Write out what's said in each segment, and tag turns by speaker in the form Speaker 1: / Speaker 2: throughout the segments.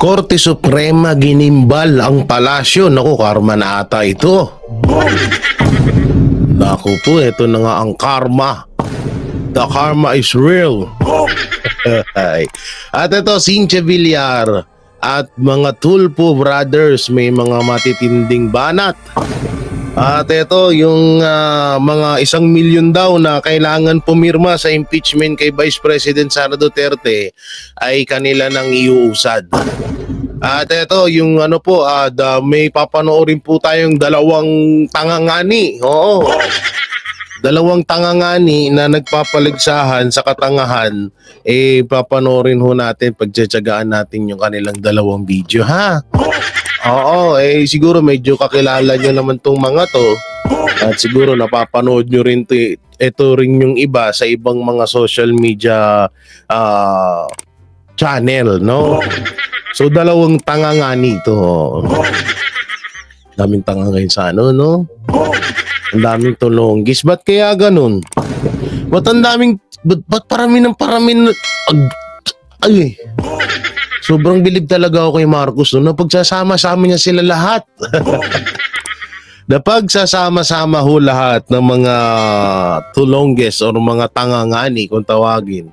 Speaker 1: Korte Suprema ginimbal ang palasyo. Naku, karma na ata ito. Naku po, ito na nga ang karma. The karma is real. At ito, Cynthia Villar at mga Tulfo brothers, may mga matitinding banat. At ito, yung mga 1 milyon daw na kailangan pumirma sa impeachment kay Vice President Sara Duterte ay kanila nang iuusad. At ito, yung ano po, may papanoorin po tayong dalawang tangangani. Oo. Dalawang tangangani na nagpapaligsahan sa katangahan, papanoorin ho natin, pagtsatsagaan natin yung kanilang dalawang video, ha? Oo, siguro medyo kakilala nyo naman tong mga to. At siguro napapanood nyo rin ito rin yung iba sa ibang mga social media channel, no? So, dalawang tangangani ito. Daming tanga ngayon sa ano, no? Ang daming tulonggis. Ba't kaya ganun? Ba't ang daming... Ba't parami ay, sobrang bilib talaga ako kay Marcos, no? Napagsasama-sama niya sila lahat. Napagsasama-sama ho lahat ng mga tulonggis o mga tangangani, kung tawagin,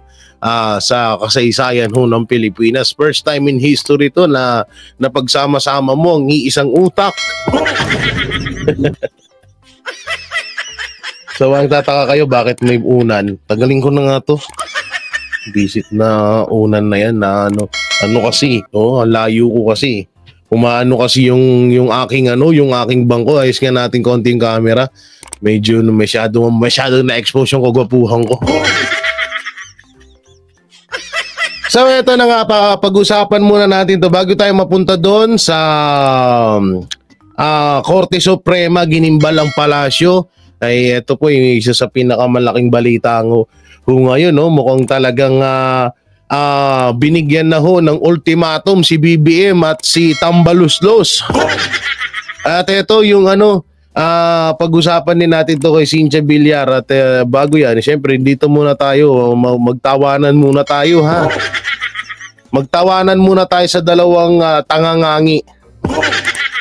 Speaker 1: sa kasaysayan ho ng Pilipinas. First time in history to na napagsama-sama mo ang iisang utak. So, ang tataka kayo, bakit may unan? Tagalin ko na nga to. Visit na unan na yan na ano kasi, ang layo ko kasi. Umaano kasi yung aking yung aking bangko. Ayos nga natin konting camera. Medyo masyado na-expose yung kagwapuhan ko. So, ito na nga, pag-usapan muna natin to bago tayo mapunta doon sa Korte Suprema, ginimbal ang palasyo. Ay ito po yung isa sa pinakamalaking balita ngayon, no? Mukhang talagang binigyan na ho ng ultimatum si BBM at si Tambaluslos. At ito yung pag-usapan din natin to kay Cynthia Villar. At bago yan, siyempre dito muna tayo, magtawanan muna tayo, ha? Magtawanan muna tayo sa dalawang tangangangi.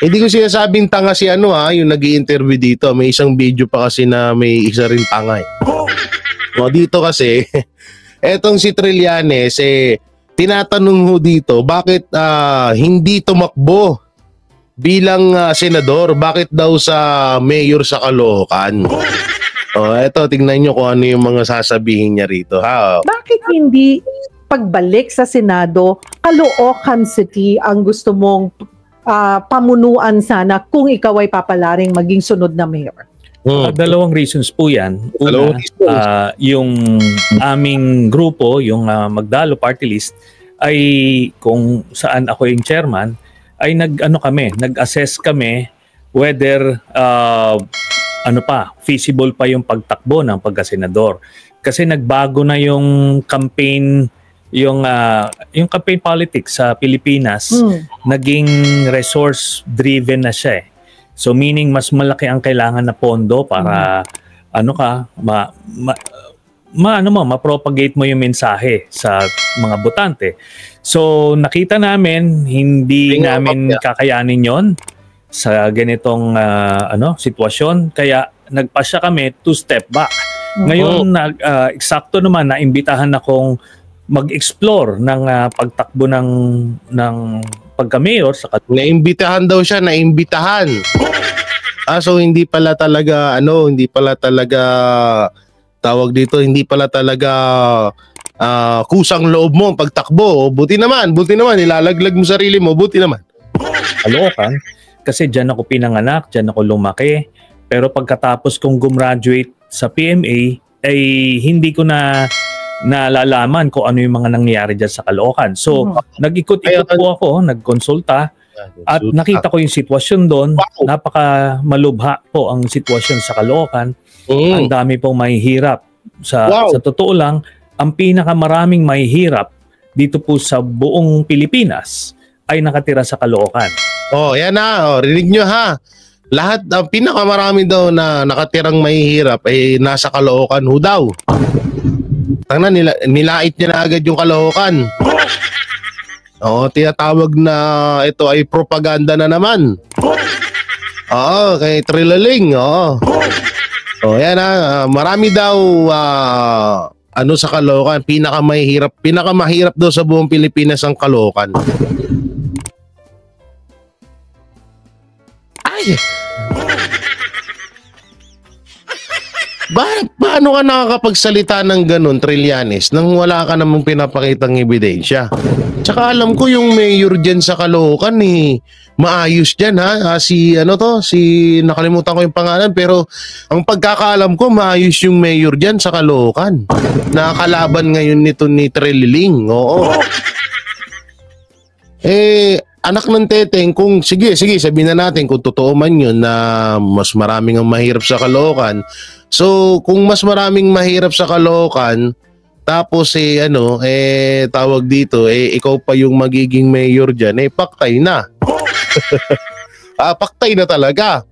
Speaker 1: Hindi ko sinasabing tanga si yung nag-i-interview dito. May isang video pa kasi na may isa rin tanga. Dito kasi, etong si Trillanes, tinatanong ho dito, bakit hindi tumakbo bilang senador? Bakit daw sa mayor sa Caloocan? Eto, tingnan nyo kung ano yung mga sasabihin niya rito, ha?
Speaker 2: Bakit hindi pagbalik sa Senado, Caloocan City ang gusto mong pamunuan sana kung ikaw ay papalaring maging sunod na mayor?
Speaker 3: Dalawang reasons po yan. Una, yung aming grupo, yung Magdalo Party List, ay kung saan ako yung chairman, ay nag-assess kami whether feasible pa yung pagtakbo ng pagkasenador. Kasi nagbago na yung campaign, yung campaign politics sa Pilipinas, naging resource driven na siya. So meaning mas malaki ang kailangan na pondo para ma-propagate mo yung mensahe sa mga botante. So nakita namin hindi namin kakayanin yon sa ganitong sitwasyon, kaya nagpasya kami to step back. Ngayon eksakto naman na imbitahan akong mag-explore ng pagtakbo ng pagka-mayor sa
Speaker 1: naimbitahan daw siya, naimbitahan. So hindi pala talaga tawag dito, hindi pala talaga kusang loob mo pagtakbo. Buti naman ilalaglag mo sarili mo, buti naman.
Speaker 3: Caloocan, kasi diyan ako pinanganak, diyan ako lumaki. Pero pagkatapos kong gumraduate sa PMA ay hindi ko na nalalaman kung ano yung mga nangyayari dyan sa Caloocan. So, nag-ikot-ikot po ako, nagkonsulta, at nakita ko yung sitwasyon doon. Napaka malubha po ang sitwasyon sa Caloocan. Ang dami pong mahihirap. Sa totoo lang, ang pinakamaraming mahihirap dito po sa buong Pilipinas ay nakatira sa Caloocan.
Speaker 1: Yan na. Rinig nyo, ha. Lahat, ang pinakamarami daw na nakatirang mahihirap ay nasa Caloocan ho daw. Nilait niya na agad yung Caloocan. tinatawag na ito ay propaganda na naman. Kay Trillaling. Yan marami daw sa Caloocan, pinakamahirap daw sa buong Pilipinas ang Caloocan. Ay! Paano ka nakakapagsalita ng ganun, Trillanes, nang wala ka namang pinapakitang ebidensya? Tsaka alam ko yung mayor dyan sa Caloocan maayos dyan si nakalimutan ko yung pangalan, pero ang pagkakaalam ko maayos yung mayor dyan sa Caloocan. Nakakalaban ngayon nito ni Trillaling. Oo. Anak ng teteng, kung sige sabihin na natin kung totoo man yun na mas maraming ang mahirap sa Caloocan. So kung mas maraming mahirap sa Caloocan, tapos tawag dito, ikaw pa yung magiging mayor diyan, paktay na. Paktay na talaga.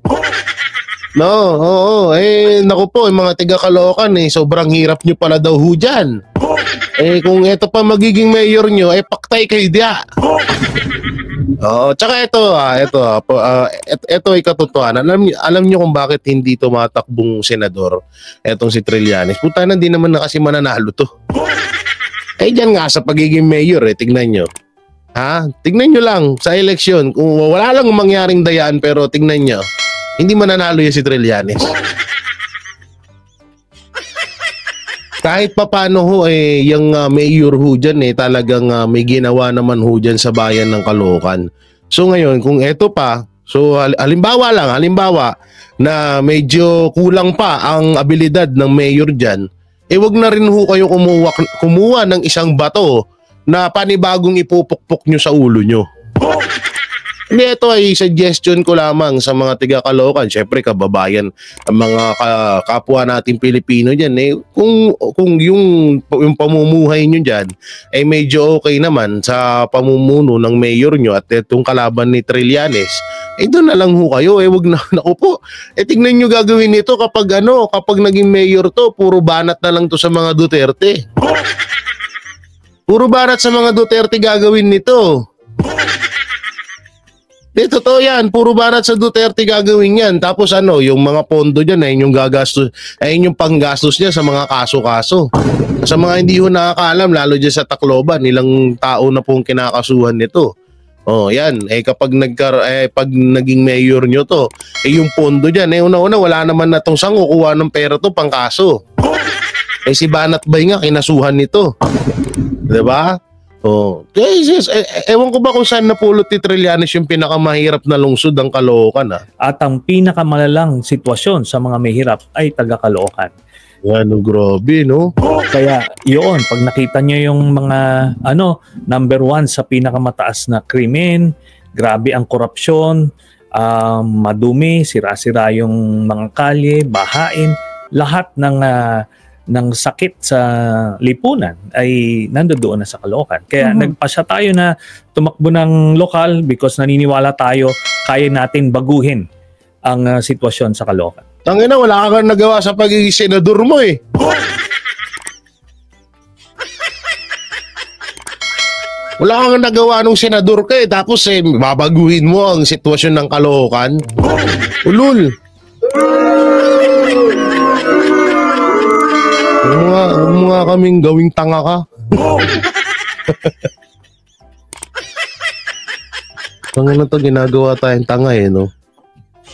Speaker 1: No, naku po, yung mga taga Caloocan sobrang hirap nyo pala daw ho dyan. Kung ito pa magiging mayor nyo, paktay kayo diya. Tsaka ito ay katotohanan. Alam niyo kung bakit hindi tumatakbong senador etong si Trillanes. Puta na, hindi naman na kasi mananalo to. Diyan nga sa pagiging mayor, tignan nyo. Tignan nyo lang sa eleksyon. Kung wala lang mangyaring dayaan, pero tignan nyo, hindi mananalo yan si Trillanes. Kahit papano ho yung mayor ho dyan talagang may ginawa naman ho dyan sa bayan ng Caloocan. So ngayon kung eto pa, so halimbawa na medyo kulang pa ang abilidad ng mayor dyan, wag na rin ho kayo kumuha ng isang bato na panibagong ipupukpok nyo sa ulo nyo. Hindi, ito ay suggestion ko lamang sa mga tiga Caloocan. Siyempre, kababayan, ang mga kapwa natin Pilipino dyan. Kung yung pamumuhay nyo dyan ay medyo okay naman sa pamumuno ng mayor nyo at itong kalaban ni Trillanes, doon na lang ho kayo. Wag na, naku po. Tignan nyo gagawin nito kapag naging mayor to, puro banat na lang to sa mga Duterte. Puro banat sa mga Duterte gagawin nito. Totoo yan, puro banat sa Duterte gagawin yan. Tapos yung mga pondo dyan ay yung yung panggastos niya sa mga kaso-kaso. Sa mga hindi ho nakakaalam, lalo dyan sa Tacloban, ilang tao na pong kinakasuhan nito. Yan, kapag pag naging mayor nyo to, yung pondo dyan, una-una wala naman na tong sang kukuha ng pera to pang kaso. Si Banat Bay nga kinasuhan nito. 'Di ba? Ewan ko ba kung saan napulot ni Trillanes yung pinakamahirap na lungsod ng Caloocan.
Speaker 3: At ang pinakamalalang sitwasyon sa mga mahirap ay taga Caloocan.
Speaker 1: Grabe, no?
Speaker 3: Kaya yun, pag nakita nyo yung mga number 1 sa pinakamataas na krimen, grabe ang korupsyon, madumi, sira-sira yung mga kalye, bahain, lahat ng sakit sa lipunan ay nandoon na sa Caloocan. Kaya nagpasya tayo na tumakbo ng lokal because naniniwala tayo kaya natin baguhin ang sitwasyon sa Caloocan.
Speaker 1: Tangina, wala kang nagawa sa pagiging senador mo Wala kang nagawa nung senador ka tapos babaguhin mo ang sitwasyon ng Caloocan. Ulul. Mga kaming gawing tanga ka. Tanga na to, ginagawa tayong tanga no?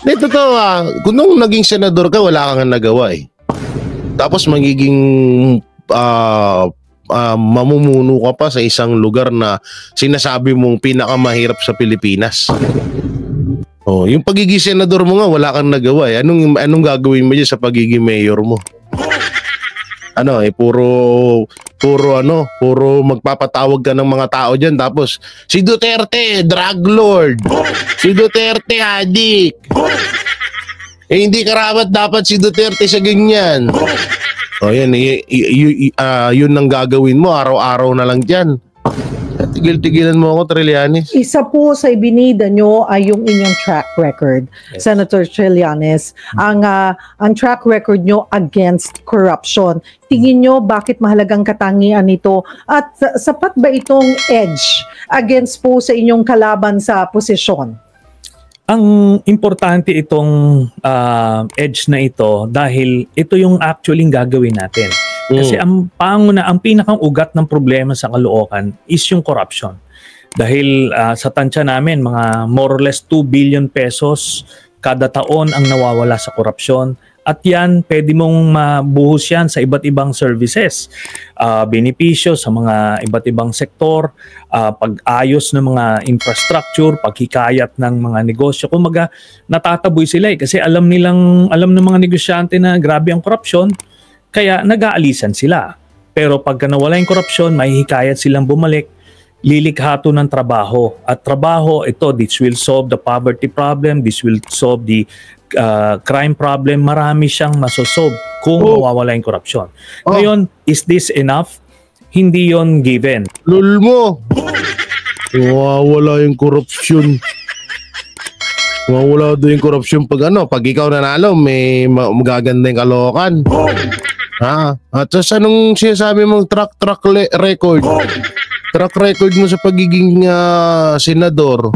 Speaker 1: Totoo kung nung naging senador ka, wala kang nagawa Tapos magiging mamumuno ka pa sa isang lugar na sinasabi mong pinakamahirap sa Pilipinas. Yung pagiging senador mo nga, wala kang nagawa Anong gagawin mo dyan sa pagiging mayor mo? Puro magpapatawag ka ng mga tao dyan. Tapos, si Duterte, drug lord. Si Duterte, adik. Hindi karapat dapat si Duterte sa ganyan. Yan, yun ang gagawin mo, araw-araw na lang dyan. Tigil-tigilan mo ako, Trillanes.
Speaker 2: Isa po sa ibinida nyo ay yung inyong track record,
Speaker 3: Yes.
Speaker 2: Senator Trillanes. Ang track record nyo against corruption. Tingin nyo bakit mahalagang katangian ito? At sapat ba itong edge against po sa inyong kalaban sa posisyon?
Speaker 3: Ang importante itong edge na ito dahil ito yung actually gagawin natin. Kasi ang pinakang ugat ng problema sa Caloocan is yung corruption. Dahil sa tansya namin, mga more or less 2 billion pesos kada taon ang nawawala sa korupsyon. At yan, pwede mong mabuhos yan sa iba't ibang services. Benepisyo sa mga iba't ibang sektor, pag-ayos ng mga infrastructure, paghikayat ng mga negosyo. Kumaga, natataboy sila kasi alam ng mga negosyante na grabe ang korupsyon, kaya nag-aalisan sila. Pero pagka nawala yung korupsyon, mahihikayat silang bumalik, lilikhato ng trabaho. At trabaho, this will solve the poverty problem, this will solve the crime problem. Marami siyang masosolve kung mawawala yung korupsyon. Ngayon, is this enough? Hindi yon given.
Speaker 1: Lul mo. Mawawala yung korupsyon. Mawawala doon yung korupsyon pag ikaw nanalo, may magaganda yung Caloocan. At sa anong sinasabi mong track record? Track record mo sa pagiging senador.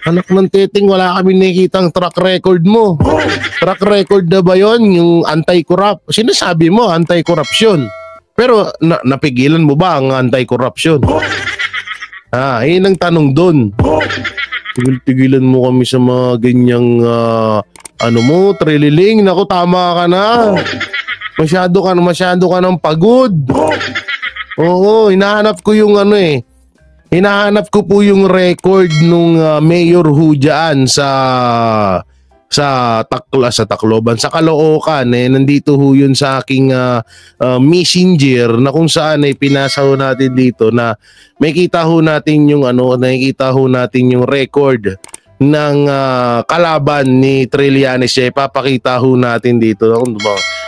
Speaker 1: Anak ng titing, wala kami nakikitang track record mo. Track record na ba yun? Yung anti-corrupt? Sinasabi mo, anti-corruption. Pero napigilan mo ba ang anti-corruption? Yun ang tanong doon. Tigil-tigilan mo kami sa mga ganyang trililing. Naku, tama ka na. Masyado ka ng pagod. Oo, hinahanap ko yung hinahanap ko po yung record nung mayor ho dyan sa Tacloban, sa Caloocan. Nandito ho yun sa aking messenger na kung saan pinasa ho natin dito na makita ho natin yung nakikita ho natin yung record ng kalaban ni Trillanes. Papakita ho natin dito.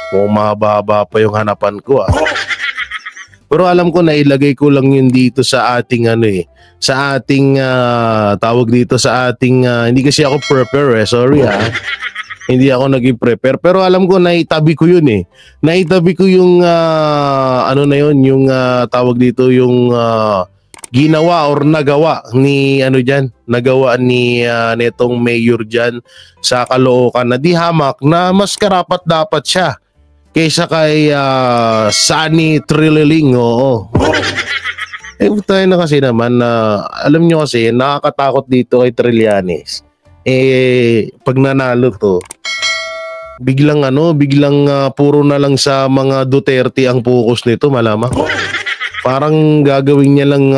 Speaker 1: Kung mahaba pa yung hanapan ko Pero alam ko na ilagay ko lang yun dito sa ating sa ating tawag dito sa ating hindi kasi ako prepare sorry hindi ako nag-prepare pero alam ko naitabi ko yun naitabi ko yung yung tawag dito yung ginawa or nagawa ni nagawa ni netong mayor diyan sa Caloocan na di hamak na mas karapat dapat siya kaysa kay Sunny Trillanes. Tayo na kasi naman na alam nyo kasi nakakatakot dito kay Trillanes. Pag nanalo to, biglang puro na lang sa mga Duterte ang focus nito, malamang. Parang gagawin niya lang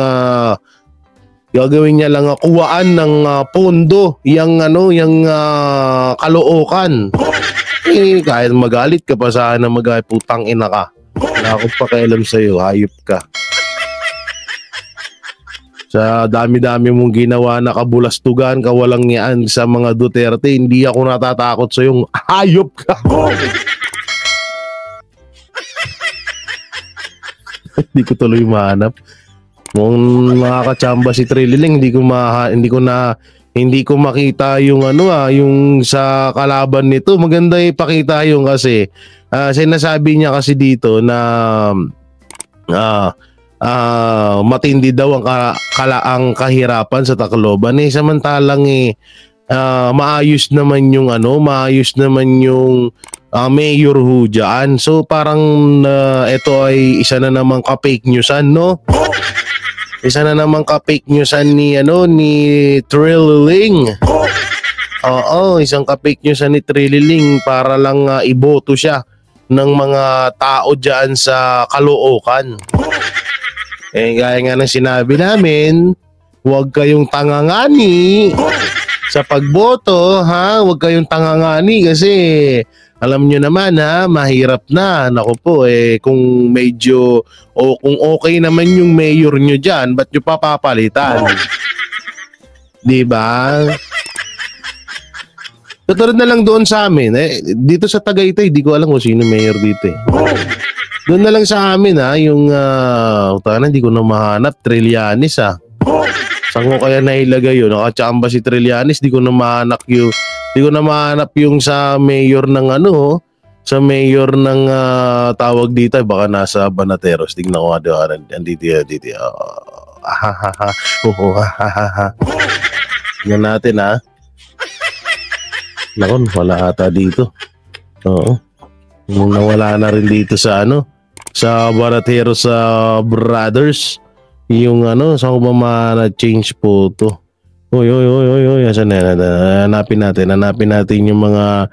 Speaker 1: kuwaan ng pondo yung Caloocan. Kahit magalit ka pa sana putang ina ka. Wala akong pakialam sa'yo, hayop ka. Sa dami-dami mong ginawa na kabulastugan, kawalang yaan sa mga Duterte, hindi ako natatakot sa'yo, hayop ka. Hindi ko tuloy mahanap. Kung makakachamba si Trillanes, hindi ko makita yung yung sa kalaban nito. Maganda ipakita yung kasi sinasabi niya kasi dito na matindi daw ang kahirapan sa Tacloban samantalang maayos naman yung mayor ho dyan. So parang ito ay isa na namang ka-fake newsan, no? Isa na namang ka-fake newsan ni Trillanes. Oo, isang ka-fake newsan ni Trillanes para lang iboto siya ng mga tao diyan sa Caloocan. Gaya nga ng sinabi namin, huwag kayong tangangani sa pagboto, huwag kayong tangangani kasi alam nyo naman mahirap na. Naku po kung medyo kung okay naman yung mayor nyo dyan, ba't nyo papapalitan? Diba? Tutulad na lang doon sa amin. Dito sa Tagaytay, di ko alam kung sino mayor dito Doon na lang sa amin yung hindi ko na mahanap, Trillanes Saan ko kaya nailagay yun? Nakachamba si Trillanes, di ko na mahanap yung sa mayor ng sa mayor ng tawag dito, baka nasa Banateros. Tingnan ko andito. Tingnan natin Nakon, wala ata dito. Oo. Nawala na rin dito sa sa Banateros Brothers. Yung saan ko ba ma-change photo? Oy. Asan na? Hanapin natin yung mga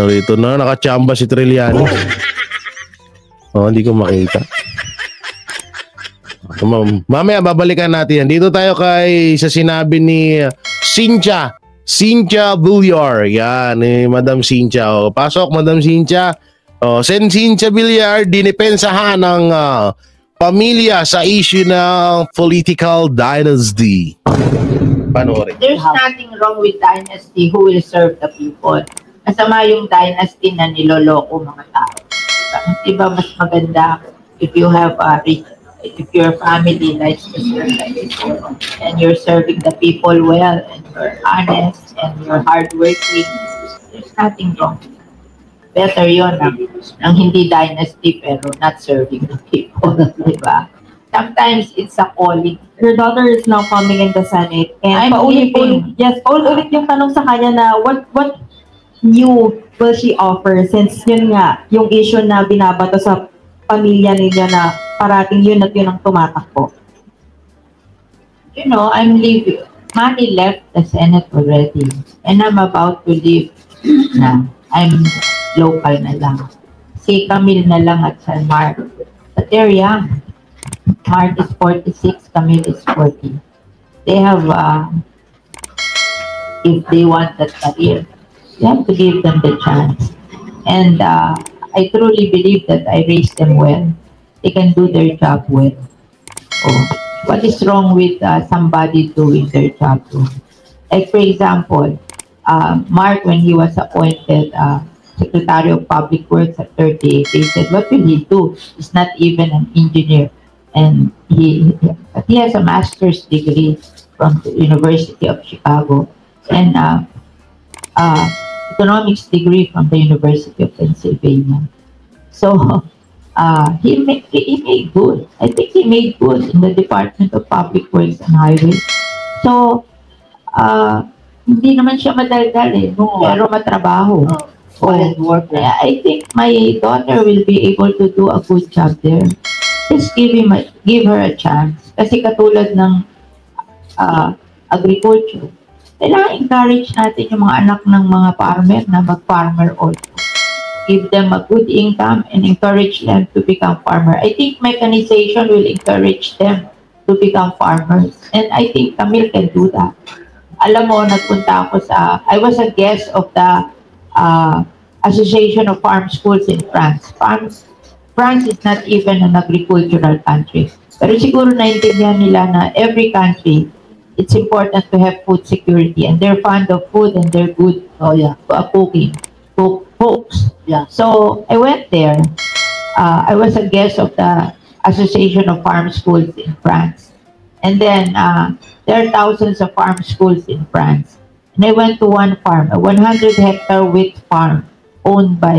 Speaker 1: rito. Nakachamba si Trillanes. Hindi ko makita. Mamaya babalikan natin yan. Dito tayo sa sinabi ni Cynthia Villar. Yan, Madam Cynthia. Pasok, Madam Cynthia. Sen Cynthia Villar, dinipensahan ng pamilya sa issue ng political dynasty. Panoorin.
Speaker 4: There's nothing wrong with dynasty who will serve the people. Masama yung dynasty na niloloko mga tao. Diba mas maganda if you have if your family likes to serve the people and you're serving the people well and you're honest and you're hardworking, there's nothing wrong. Better yun ng hindi dynasty pero not serving the people, diba? Sometimes it's a calling.
Speaker 5: Your daughter is now coming in the Senate and paulit-ulit yung tanong sa kanya na what new will she offer since yun nga, yung issue na binabato sa pamilya ninyo na parating yun at yun ang tumatakbo.
Speaker 4: You know, I'm leaving. Manny left the Senate already and I'm about to leave na. I'm local na lang. Si Camille na lang at San Mark. But they're young. Mark is 46, Camille is 40. They have, if they want that career, you have to give them the chance. And I truly believe that I raised them well. They can do their job well. Oh, what is wrong with somebody doing their job too? Like for example, Mark, when he was appointed Secretary of Public Works at 38, they said, what will he do? He's not even an engineer. And he has a master's degree from the University of Chicago and economics degree from the University of Pennsylvania. So he made good. I think he made good in the Department of Public Works and Highways. So hindi naman siya madaldal pero matrabaho. I think my daughter will be able to do a good job there. Just give her a chance. Kasi katulad ng agriculture, kailangan encourage natin yung mga anak ng mga farmer na mag-farmer also. Give them a good income and encourage them to become farmer. I think mechanization will encourage them to become farmers. And I think Camille can do that. Alam mo, nagpunta ako I was a guest of the Association of Farm Schools in France. France is not even an agricultural country. Pero siguro naintindihan nila na every country, it's important to have food security. And they're fond of food and they're good cooking. Cooks. Yeah. So I went there. I was a guest of the Association of Farm Schools in France. And then there are thousands of farm schools in France. And I went to one farm, a 100-hectare wheat farm owned by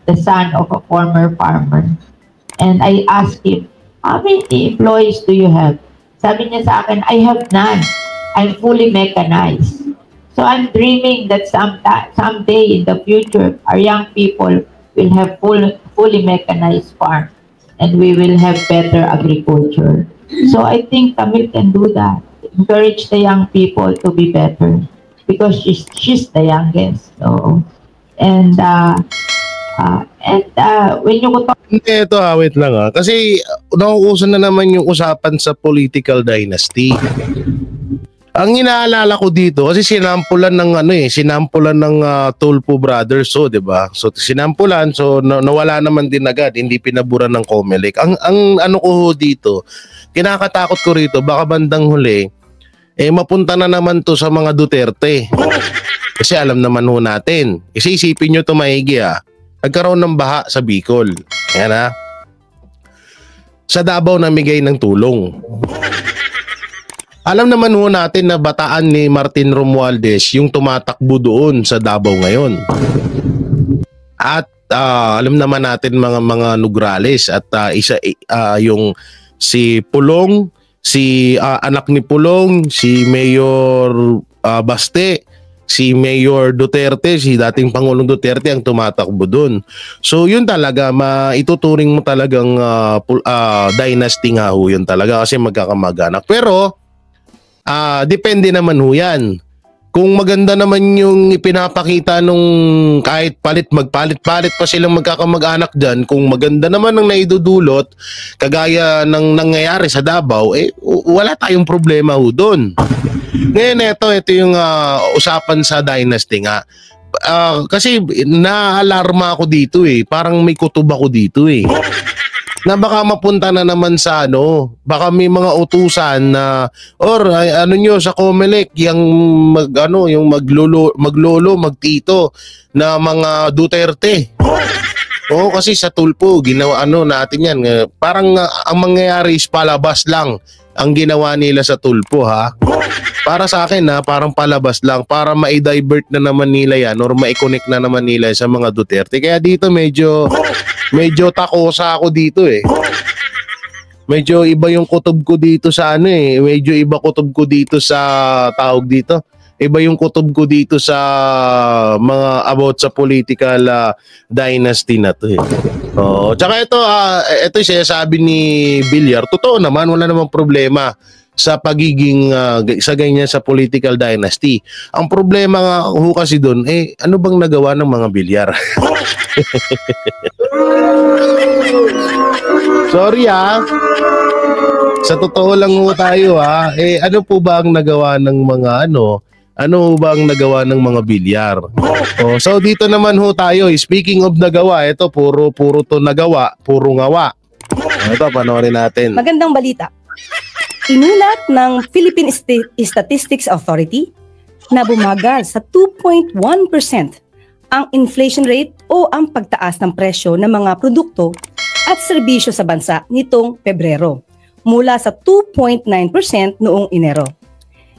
Speaker 4: the son of a former farmer. And I asked him, how many employees do you have? Sabi niya sa akin, I have none. I'm fully mechanized. So I'm dreaming that someday in the future, our young people will have fully mechanized farm and we will have better agriculture. So I think Camille can do that. Encourage the young people to be better because she's the youngest. So, and when you talk...
Speaker 1: Ito wait lang kasi nauuso na naman yung usapan sa political dynasty. Ang inaalala ko dito kasi sinampulan ng sinampulan ng Tulfo Brothers, so 'di ba? So sinampulan, so nawala naman din agad, hindi pinaburan ng COMELEC. Ang ano ko dito, kinakatakot ko rito baka bandang huli mapunta na naman to sa mga Duterte. Kasi alam naman ho natin. Kasi isipin nyo ito maigi nagkaroon ng baha sa Bicol. Ayan sa Davao namigay ng tulong. Alam naman ho natin na bataan ni Martin Romualdez yung tumatakbo doon sa Davao ngayon. At alam naman natin mga Nograles at yung si Pulong, si anak ni Pulong, si Mayor Baste, si Mayor Duterte, si dating Pangulong Duterte ang tumatakbo doon. So yun talaga, maituturing mo talagang dynasty nga ho yun talaga kasi magkakamag-anak. Pero depende naman ho yan. Kung maganda naman yung ipinapakita nung kahit magpalit-palit pa silang magkakamag-anak dyan, kung maganda naman ang naidudulot, kagaya ng nangyayari sa Davao, wala tayong problema ho doon. Ngayon ito yung usapan sa dynasty nga. Kasi naalarma ako dito parang may kutob ako dito na baka mapunta na naman sa baka may mga utusan na sa Comelec yung maglolo, magtito na mga Duterte. Kasi sa Tulpo ginawa natin yan. Parang ang mangyayari is palabas lang ang ginawa nila sa Tulpo Para sa akin parang palabas lang para ma-divert na naman nila yan or ma-connect na naman nila sa mga Duterte. Kaya dito medyo takosa ako dito Medyo iba yung kutob ko dito sa medyo iba kutob ko dito sa tawag dito. Iba yung kutob ko dito sa mga about sa political dynasty na to tsaka ito sinasabi ni Villar, totoo naman, wala namang problema sa pagiging sa ganyan sa political dynasty. Ang problema nga ho kasi doon, ano bang nagawa ng mga Villar? Sorry sa totoo lang ho tayo ano po ba ang nagawa ng mga ano ba ang nagawa ng mga Villar? So dito naman ho tayo, speaking of nagawa, ito puro to nagawa, puro ngawa. Ito panoorin natin.
Speaker 6: Magandang balita. Inulat ng Philippine Statistics Authority na bumagal sa 2.1% ang inflation rate o ang pagtaas ng presyo ng mga produkto at serbisyo sa bansa nitong Pebrero mula sa 2.9% noong Enero.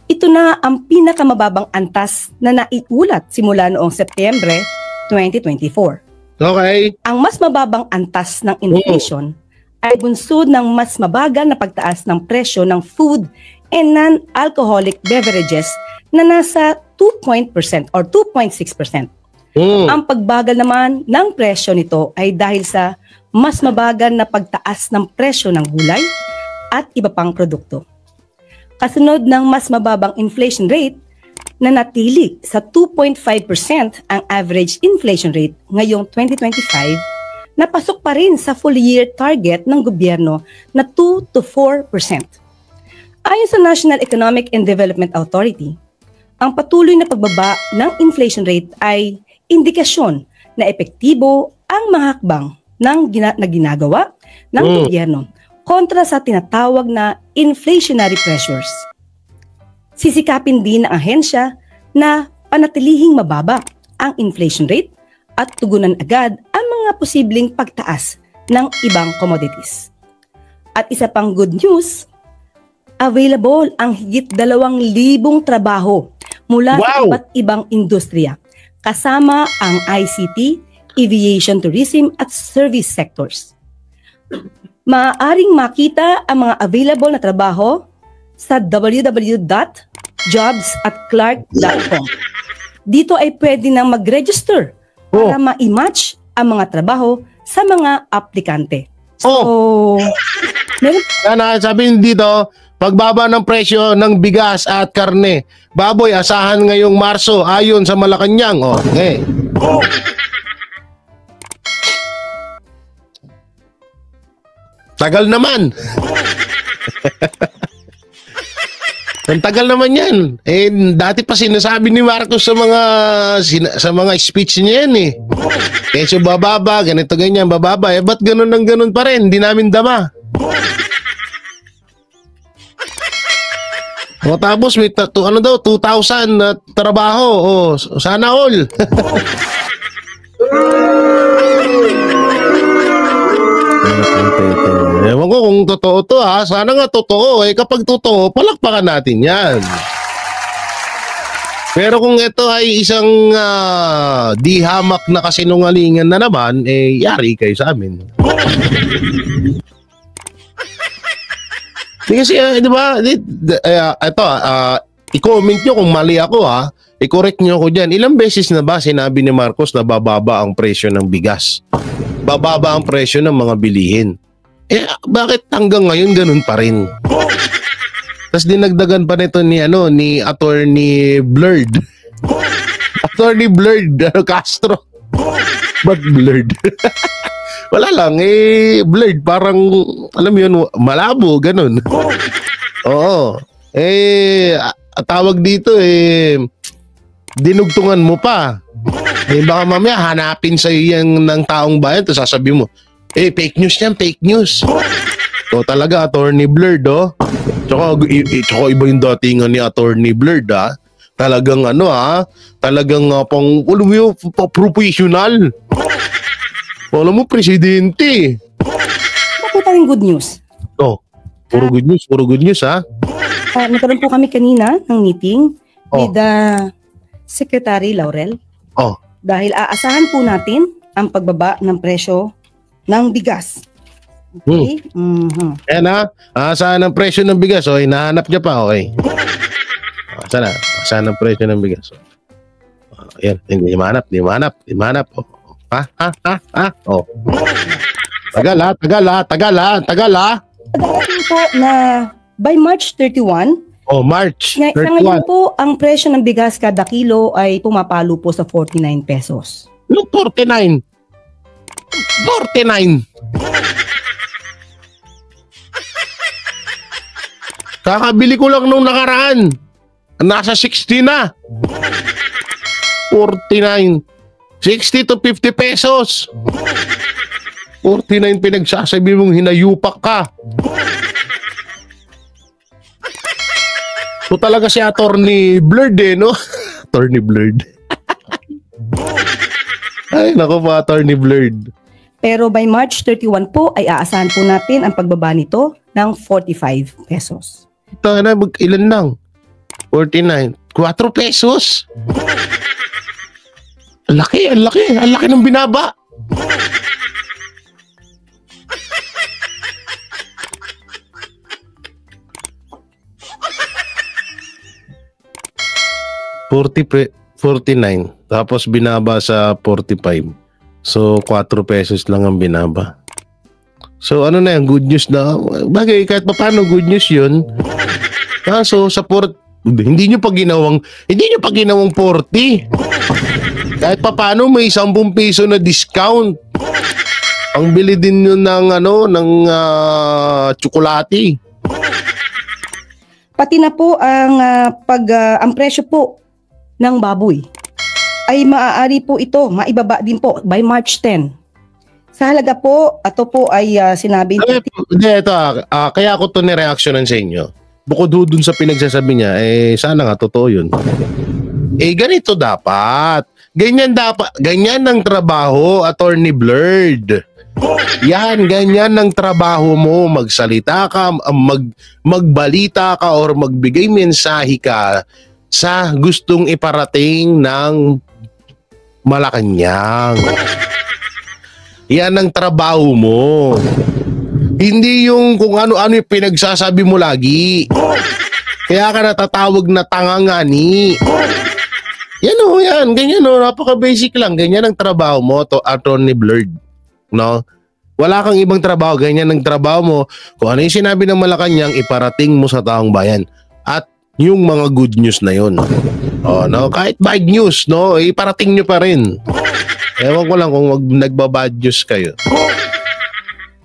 Speaker 6: Ito na ang pinakamababang antas na naiulat simula noong Setyembre 2024.
Speaker 1: Okay.
Speaker 6: Ang mas mababang antas ng inflation ay bunsod ng mas mabagal na pagtaas ng presyo ng food and non-alcoholic beverages na nasa 2% or 2.6%. Ang pagbagal naman ng presyo nito ay dahil sa mas mabagal na pagtaas ng presyo ng gulay at iba pang produkto. Kasunod ng mas mababang inflation rate na natili sa 2.5% ang average inflation rate ngayong 2025, napasok pa rin sa full year target ng gobyerno na 2 to 4%. Ayon sa National Economic and Development Authority, ang patuloy na pagbaba ng inflation rate ay indikasyon na epektibo ang mga hakbang na ginagawa ng gobyerno kontra sa tinatawag na inflationary pressures. Sisikapin din ng ahensya na panatilihing mababa ang inflation rate at tugunan agad ang mga posibleng pagtaas ng ibang commodities. At isa pang good news, available ang higit 2,000 trabaho mula sa iba't ibang industriya, kasama ang ICT, aviation, tourism at service sectors. Maaaring makita ang mga available na trabaho sa www.jobs@clark.com. Dito ay pwede nang mag-register para ma-match ang mga trabaho sa mga aplikante. So,
Speaker 1: sabi dito, pagbaba ng presyo ng bigas at karne, baboy asahan ngayong Marso ayon sa Malacanang. Okay. Tagal naman. Ang tagal naman yan. Dati pa sinasabi ni Marcos sa mga speech niya yan Kesyo bababa, ganito ganyan, bababa. Ba't ganun ng ganun pa rin? Hindi namin dama. Tapos may 2,000 na trabaho. Sana all. Ewan ko kung totoo to ha. Sana nga totoo. Kapag totoo, palakpakan natin yan. Pero kung ito ay isang di hamak na kasinungalingan na naman, yari kayo sa amin. Kasi, di ba, ito, i-comment nyo kung mali ako ha. I-correct nyo ako dyan. Ilang beses na ba sinabi ni Marcos na bababa ang presyo ng bigas? Bababa ang presyo ng mga bilihin. Bakit hanggang ngayon ganun pa rin? Tapos dinagdagan pa nito ni Attorney Blurred. Attorney Blurred Castro. But Blurred? Wala lang, blurred. Parang, alam mo yun, malabo, ganun. Oo. Tawag dito, dinugtungan mo pa. Baka mamaya hanapin sa'yo yan ng taong bayan, tapos sasabihin mo, fake news yan, fake news. So talaga, Attorney Blurred, oh. Tsaka iba yung datingan ni Attorney Blurred, ah. Talagang talagang professional. Alam mo, presidente.
Speaker 6: Bakit tayong good news?
Speaker 1: Puro good news, ha?
Speaker 6: Nagkaroon po kami kanina ng meeting with Secretary Laurel. Dahil aasahan po natin ang pagbaba ng presyo ng bigas. Okay?
Speaker 1: Ayan ha, aasahan ang presyo ng bigas. Hinahanap niya pa, okay? Sana, aasahan ang presyo ng bigas. Ayan, hindi mahanap. Tagal ha.
Speaker 6: Pagdating po na by March 31,
Speaker 1: March 31.
Speaker 6: Sa ngayon po, ang presyo ng bigas kada kilo ay pumapalo po sa 49 pesos.
Speaker 1: Look, 49. Kakabili ko lang nung nakaraan. Nasa 60 na. 49. 60 to 50 pesos. 49 pinagsasabi mong hinayupak ka. So talaga si Attorney Blurred no? Attorney Blurred. Ay, nako po, Attorney Blurred.
Speaker 6: Pero by March 31 po ay aasahan po natin ang pagbaba nito ng 45 pesos.
Speaker 1: Ito na, ilan lang? 49. 4 pesos. Ang laki ng binaba. $49. Tapos binaba sa 45. So, 4 pesos lang ang binaba. So, ano na yan? Good news na. Bagay, kahit pa paano good news yun. Kaso, sa hindi nyo pa ginawang 40. Kahit pa paano, may 10 piso na discount. Ang bili din nyo ng tsokolate.
Speaker 6: Pati na po ang presyo po ng baboy ay maaari po ito maibaba din po by March 10. Sa halaga po, ito po ay sinabi
Speaker 1: kaya ako to nireaksyonan sa inyo. Bukod dun sa pinagsasabi niya, sana nga totoo yun. Ganito dapat. Ganyan ang trabaho, Attorney Blurred. Yan, ganyan ang trabaho mo. Magsalita ka, magbalita ka or magbigay mensahe ka sa gustong iparating ng Malacanang. Yan ang trabaho mo. Hindi yung kung ano-ano yung pinagsasabi mo lagi. Kaya ka natatawag na tangangani. Yan, ganyan napaka-basic lang. Ganyan ang trabaho mo, Attorney Blurred. No? Wala kang ibang trabaho, ganyan ang trabaho mo. Kung ano yung sinabi ng Malacanang, iparating mo sa taong bayan. At yung mga good news na yun. Kahit bad news, iparating nyo pa rin. Ewan ko lang kung nagbabad news kayo.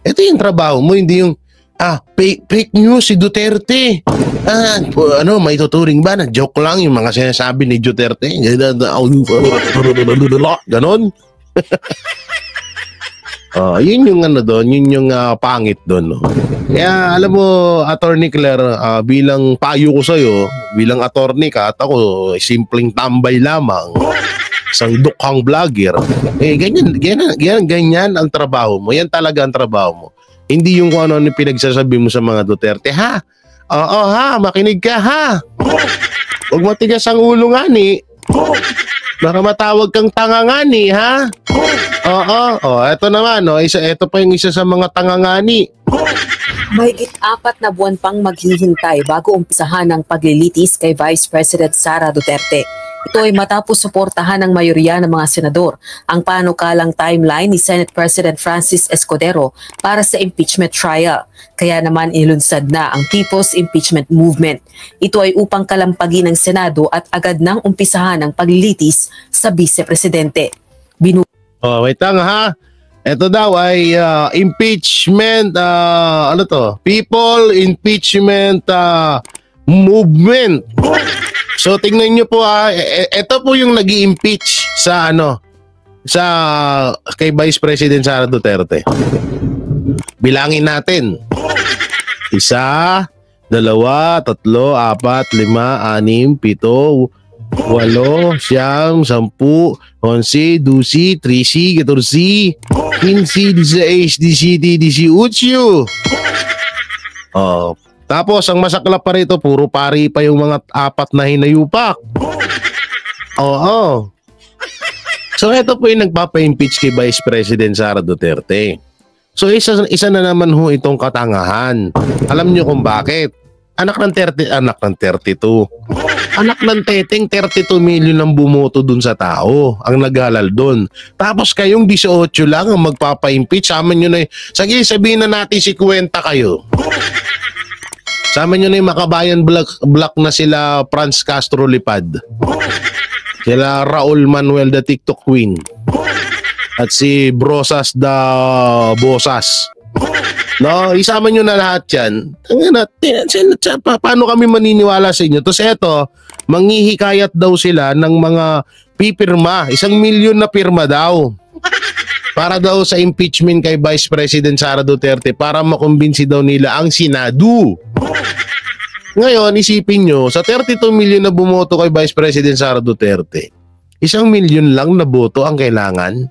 Speaker 1: Ito yung trabaho mo, hindi yung fake news si Duterte. May tuturing ba? Joke lang yung mga sinasabi ni Duterte. Ganon. Yun yung doon, yun yung pangit doon. Kaya alam mo, Attorney Claire, bilang payo ko sa'yo, bilang attorney ka at ako, simpleng tambay lamang, isang dukhang vlogger, ganyan ang trabaho mo. Yan talaga ang trabaho mo. Hindi yung kung ano yung pinagsasabi mo sa mga Duterte. Ha? Oo ha, makinig ka ha. Huwag matigas ang ulo nga ni. Baka matawag kang tanga nga ni ha. Oo, eto naman, ito pa yung isa sa mga tanga nga ni.
Speaker 7: Mahigit 4 na buwan pang maghihintay bago umpisahan ang paglilitis kay Vice President Sara Duterte. Ito ay matapos suportahan ng mayorya ng mga senador ang panukalang timeline ni Senate President Francis Escudero para sa impeachment trial. Kaya naman inilunsad na ang People's Impeachment Movement. Ito ay upang kalampagin ng Senado at agad nang umpisahan ang paglilitis sa Vice Presidente.
Speaker 1: Wait lang ha. Ito daw ay impeachment, People Impeachment Movement. So tingnan nyo po ito po yung nag-i-impeach sa kay Vice President Sara Duterte. Bilangin natin. 1, 2, 3, 4, 5, 6, 7, 8, 9, 10, 11, 12, 13, 14, 15, 16, 17, 18. Tapos ang masaklap pa rito, puro pari pa yung mga 4 na hinayupak. Oo. So ito po yung nagpapa-impeach kay Vice President Sara Duterte. So isa na naman ho itong katangahan. Alam niyo kung bakit? Anak ng 32. Anak ng teteng 32 million ang bumoto dun sa tao, ang naghalal dun. Tapos kayong 18 lang ang magpapa-impeach. Sige, sabihin na natin 50 kayo. Sama nyo na yung Makabayan Black na sila Franz Castro Lipad. Sila Raul Manuel the TikTok Queen. At si Brosas the Bosas. No, isama nyo na lahat yan. Paano kami maniniwala sa inyo? Tapos eto, manghihikayat daw sila ng mga pipirma. 1 milyon na pirma daw. Para daw sa impeachment kay Vice President Sara Duterte para makumbinsi daw nila ang Senado. Ngayon, isipin nyo, sa 32 million na bumoto kay Vice President Sara Duterte, 1 million lang na boto ang kailangan.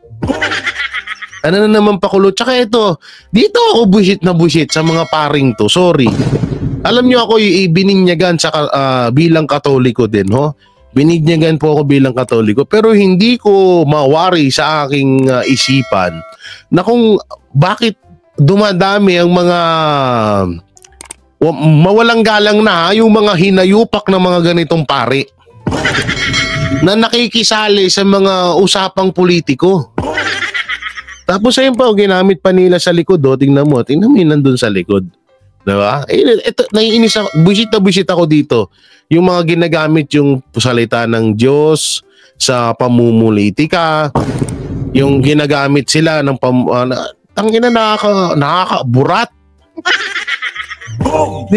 Speaker 1: Ano na naman pakulo? Tsaka ito, dito ako bullshit sa mga paring to. Sorry. Alam nyo ako yung bininyagan sa, bilang Katoliko din, ho? Bininyagan po ako bilang Katoliko. Pero hindi ko mawari sa aking isipan na kung bakit dumadami ang mga mawalang galang na yung mga hinayupak na mga ganitong pari na nakikisali sa mga usapang politiko. Tapos ayun pa, ginamit pa nila sa likod. Tingnan mo yun nandun sa likod. Diba? Ito, naiinis ako. Bullshit ako dito. Yung mga ginagamit yung salita ng Diyos sa pamumulitika. Yung ginagamit sila ng tangina nakakaburat.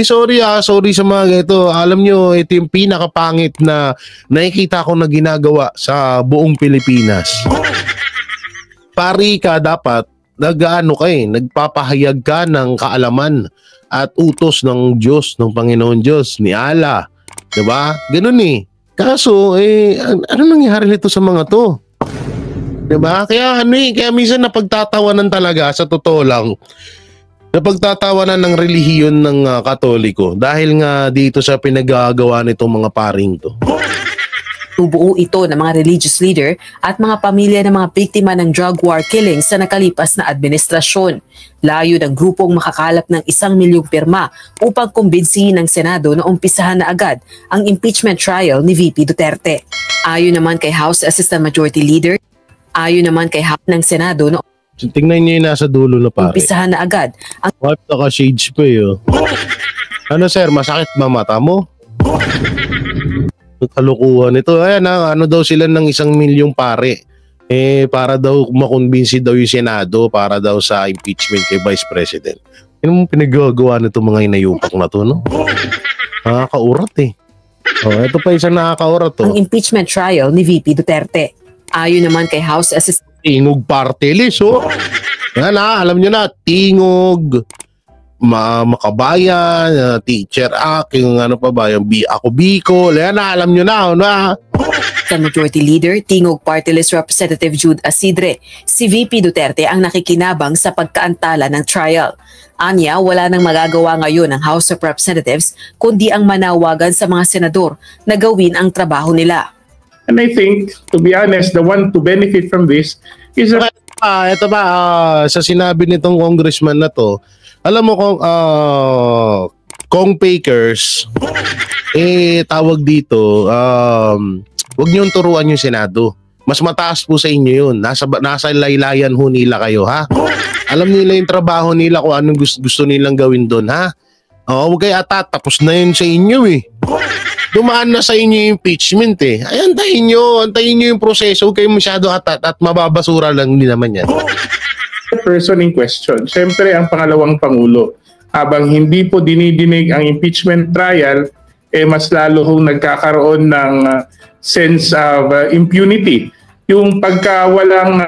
Speaker 1: Sorry sa mga ito. Alam nyo, ito yung pinakapangit na nakikita ko na ginagawa sa buong Pilipinas. Pari ka dapat, nagpapahayag ka ng kaalaman at utos ng Diyos, ng Panginoon Diyos, ni Allah. Diba? Ganun eh. Kaso, ano nangyari nito sa mga to? Diba? Kaya minsan napagtatawanan talaga, sa totoo lang, napagtatawanan ng relihiyon ng Katoliko dahil nga dito sa pinagagawa nitong mga paring to.
Speaker 7: Tubuo ito ng mga religious leader at mga pamilya ng mga biktima ng drug war killings sa nakalipas na administrasyon. Layo ng grupong makakalap ng 1 milyong pirma upang kumbinsihin ng Senado na umpisahan na agad ang impeachment trial ni VP Duterte. Ayon naman kay House Assistant Majority Leader, ng Senado na
Speaker 1: tingnan niyo yung nasa dulo na pare.
Speaker 7: Umpisahan na agad ang
Speaker 1: naka-shades pa yun. Ano sir, masakit ba mata mo? Kalukuhan ito. Ayan ano daw sila ng 1 milyong pare. Para daw makumbinsi daw yung Senado para daw sa impeachment kay Vice President. Ano mong pinagagawa nito mga inayupak na to, no? Nakakaurat eh. Ito pa isang nakakaurat to.
Speaker 7: Ang impeachment trial ni VP Duterte. Ayon naman kay House Assistant
Speaker 1: Tingog party list, oh. Yan alam nyo na, tingog. Makabayan, Teacher Act, yung ano pa ba, yung Ako Bicol, yan na, alam nyo na.
Speaker 7: Sa Majority Leader, Tingog Party List Representative Jude Asidre, si VP Duterte ang nakikinabang sa pagkaantala ng trial. Anya, wala nang magagawa ngayon ng House of Representatives kundi ang manawagan sa mga senador na gawin ang trabaho nila.
Speaker 8: And I think, to be honest, the one to benefit from this is
Speaker 1: ito ba, sa sinabi nitong congressman na to, alam mo kung Pakers, tawag dito, wag niyong turuan yung Senado. Mas mataas po sa inyo yun. Nasa laylayan ho nila kayo, ha? Alam nila yung trabaho nila kung anong gusto nilang gawin doon, ha? Huwag kayo tapos na yun sa inyo, eh. Dumaan na sa inyo yung impeachment, eh. Ay, antayin nyo yung proseso. Huwag kayo masyado at mababasura lang din naman yan.
Speaker 8: Person in question, syempre ang pangalawang Pangulo. Habang hindi po dinidinig ang impeachment trial, mas lalo hong nagkakaroon ng sense of impunity. Yung pagka walang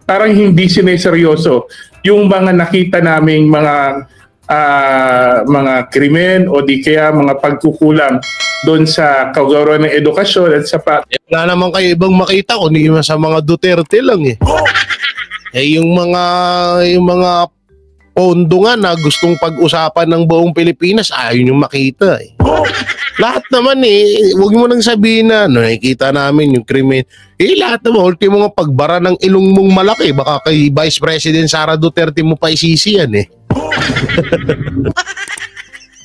Speaker 8: parang hindi sineseryoso yung mga nakita naming mga krimen o di kaya mga pagkukulang doon sa kagawran ng edukasyon at sa
Speaker 1: wala naman kayo ibang makita kundi sa mga Duterte lang, eh. Yung mga pondo nga na gustong pag-usapan ng buong Pilipinas, ayaw yung makita, eh. Lahat naman, eh, huwag mo nang sabihin na nakikita namin yung krimen. Lahat naman, ultimo nga pagbara ng ilong mong malaki, baka kay Vice President Sara Duterte mo pa isisi yan, eh.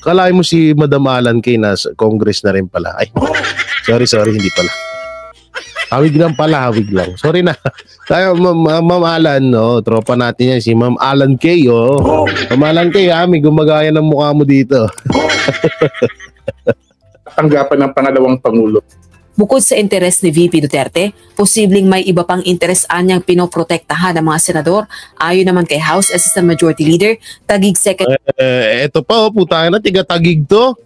Speaker 1: Kalahin mo si Madam Alan Kay na Congress na rin pala. Ay, sorry, hindi pala. Hawig lang. Sorry na. Tayo, Ma'am Alan, tropa natin yan, si Ma'am Alan Kay, Ma'am Alan Kay, may gumagaya ng mukha mo dito.
Speaker 8: tanggapan ng pangalawang Pangulo.
Speaker 7: Bukod sa interes ni VP Duterte, posibleng may iba pang interes anyang pinoprotektahan ng mga senador. Ayon naman kay House Assistant Majority Leader, Taguig Secretary.
Speaker 1: Eto pa, putang na, tiga-Taguig to.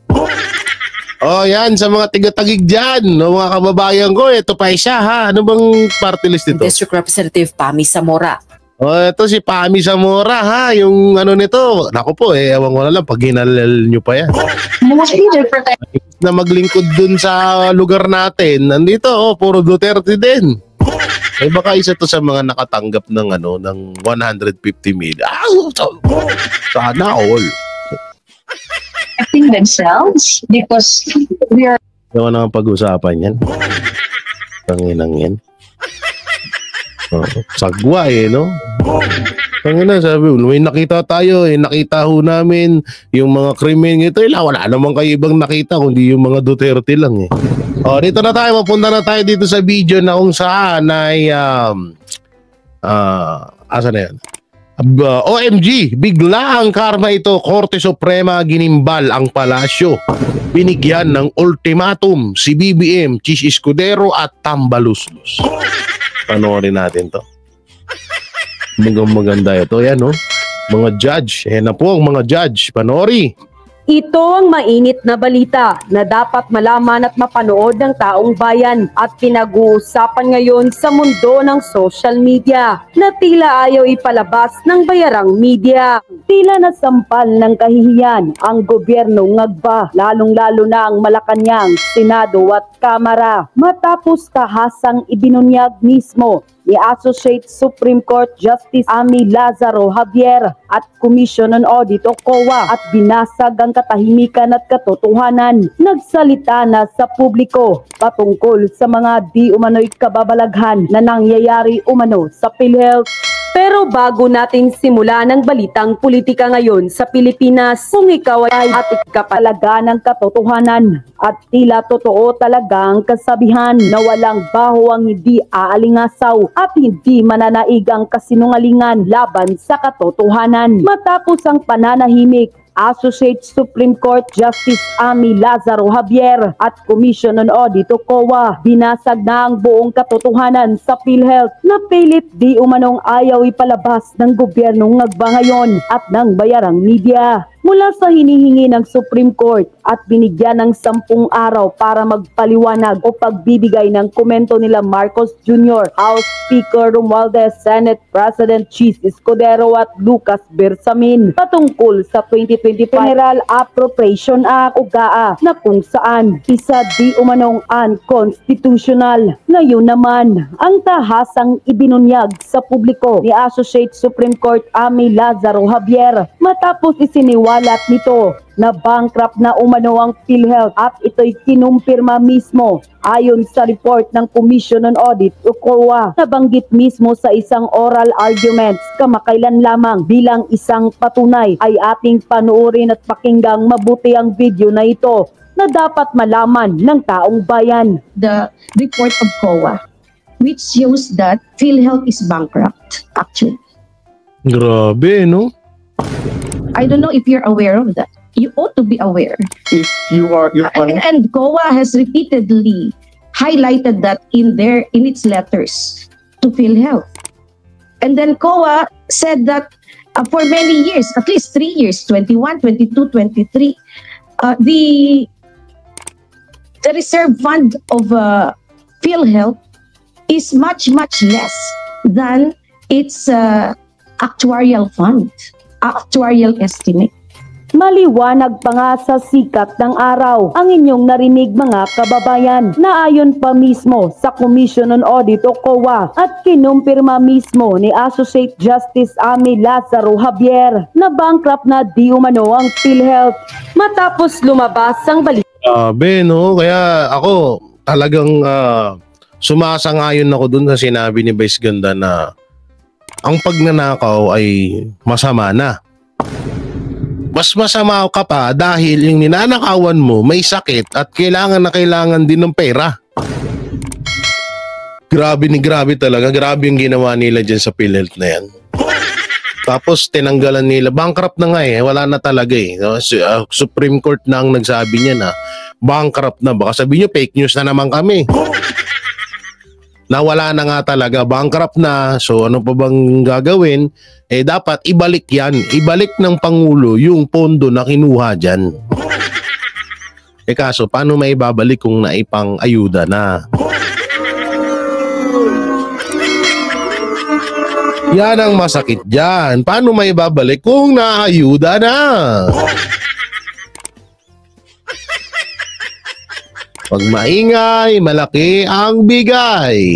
Speaker 1: Yan, sa mga tiga-Taguig dyan, mga kababayan ko, ito pa isa, ha? Ano bang party list ito?
Speaker 7: District Representative Pami Zamora.
Speaker 1: Ito si Pami Zamora, ha? Yung ano nito, naku po, ewan ko na lang, pag ginalal nyo pa yan. Na maglingkod dun sa lugar natin, nandito, puro Duterte din. Baka isa to sa mga nakatanggap ng ng 150 million. Sana all.
Speaker 9: Acting themselves because we are.
Speaker 1: Ewan naman pag-usapan yan. Tanginang yan. Sagwa no? Tangina, sabi, may nakita tayo, nakita ho namin yung mga krimen ito, wala naman kayo ibang nakita kundi yung mga Duterte lang, eh. Dito na tayo, mapunta na tayo dito sa video na kung saan ay asa na yan? OMG, bigla ang karma ito. Korte Suprema ginimbal ang palasyo. Binigyan ng ultimatum si BBM, Chis Escudero at Tambaluslos. Panoorin natin to. Maganda ito. Yan, mga judge. Na po ang mga judge. Panori.
Speaker 10: Ito ang mainit na balita na dapat malaman at mapanood ng taong bayan at pinag-uusapan ngayon sa mundo ng social media na tila ayaw ipalabas ng bayarang media. Tila nasampal ng kahihiyan ang gobyernong ngagba, lalong-lalo na ang Malacanang, Senado at Kamara matapos tahasang ibinunyag mismo ni Associate Supreme Court Justice Amy Lazaro Javier at Commission on Audit o COA at binasag ang katahimikan at katotohanan. Nagsalita na sa publiko patungkol sa mga di umano'y kababalaghan na nangyayari umano sa PhilHealth. Pero bago natin simulan ang balitang politika ngayon sa Pilipinas, kung ikaw ay at ikapalaga ng katotohanan at tila totoo talagang kasabihan na walang baho ang hindi aalingasaw at hindi mananaig ang kasinungalingan laban sa katotohanan. Matapos ang pananahimik, Associate Supreme Court Justice Amy Lazaro Javier at Commission on Audit o COA binasag na ang buong katotohanan sa PhilHealth na pilit di umanong ayaw ipalabas ng gobyernong ngagba ngayon at ng bayarang media. mula sa hinihingi ng Supreme Court at binigyan ng 10 araw para magpaliwanag o pagbibigay ng komento nila Marcos Jr., House Speaker Romualdez, Senate President Chis Escudero at Lucas Bersamin patungkol sa 2025 General Appropriation Act o GAA na kung saan isa di umanong unconstitutional. Ngayon naman, ang tahasang ibinunyag sa publiko ni Associate Supreme Court Amy Lazaro Javier matapos isiniwalat nito na bankrupt na umano ang PhilHealth at ito'y kinumpirma mismo ayon sa report ng Commission on Audit o COA. Nabanggit mismo sa isang oral arguments kamakailan lamang bilang isang patunay ay ating panuorin at pakinggang mabuti ang video na ito na dapat malaman ng taong bayan.
Speaker 11: The report of COA which shows that PhilHealth is bankrupt actually.
Speaker 1: Grabe, no?
Speaker 11: I don't know if you're aware of that. You ought to be aware.
Speaker 8: If you are,
Speaker 11: And COA has repeatedly highlighted that in its letters to PhilHealth. And then COA said that for many years, at least 3 years, 21, 22, 23, the reserve fund of PhilHealth is much less than its actuarial fund, actuarial estimate.
Speaker 10: Maliwanag pa nga sa sikat ng araw ang inyong narinig mga kababayan na ayon pa mismo sa Commission on Audit o COA at kinumpirma mismo ni Associate Justice Amy Lazaro Javier na bankrupt na di umano ang PhilHealth matapos lumabas ang balita.
Speaker 1: Grabe, no? Kaya ako talagang sumasangayon ako dun sa sinabi ni Vice Ganda na ang pagnanakaw ay masama na. Mas masama ka pa dahil yung ninanakawan mo may sakit at kailangan na kailangan din ng pera. Grabe talaga. Grabe yung ginawa nila dyan sa PhilHealth na yan. Tapos tinanggalan nila. Bankrupt na nga eh. Wala na talaga eh. Supreme Court na ang nagsabi niya na bankrupt na. Baka sabihin nyo fake news na naman kami. Nawala na nga talaga, bankrupt na. So ano pa bang gagawin? Eh dapat ibalik yan. Ibalik ng Pangulo yung pondo na kinuha dyan. Eh kaso paano may ibabalik kung naipang ayuda na? Yan ang masakit dyan. Paano may ibabalik kung naayuda na? Pag maingay, malaki ang bigay.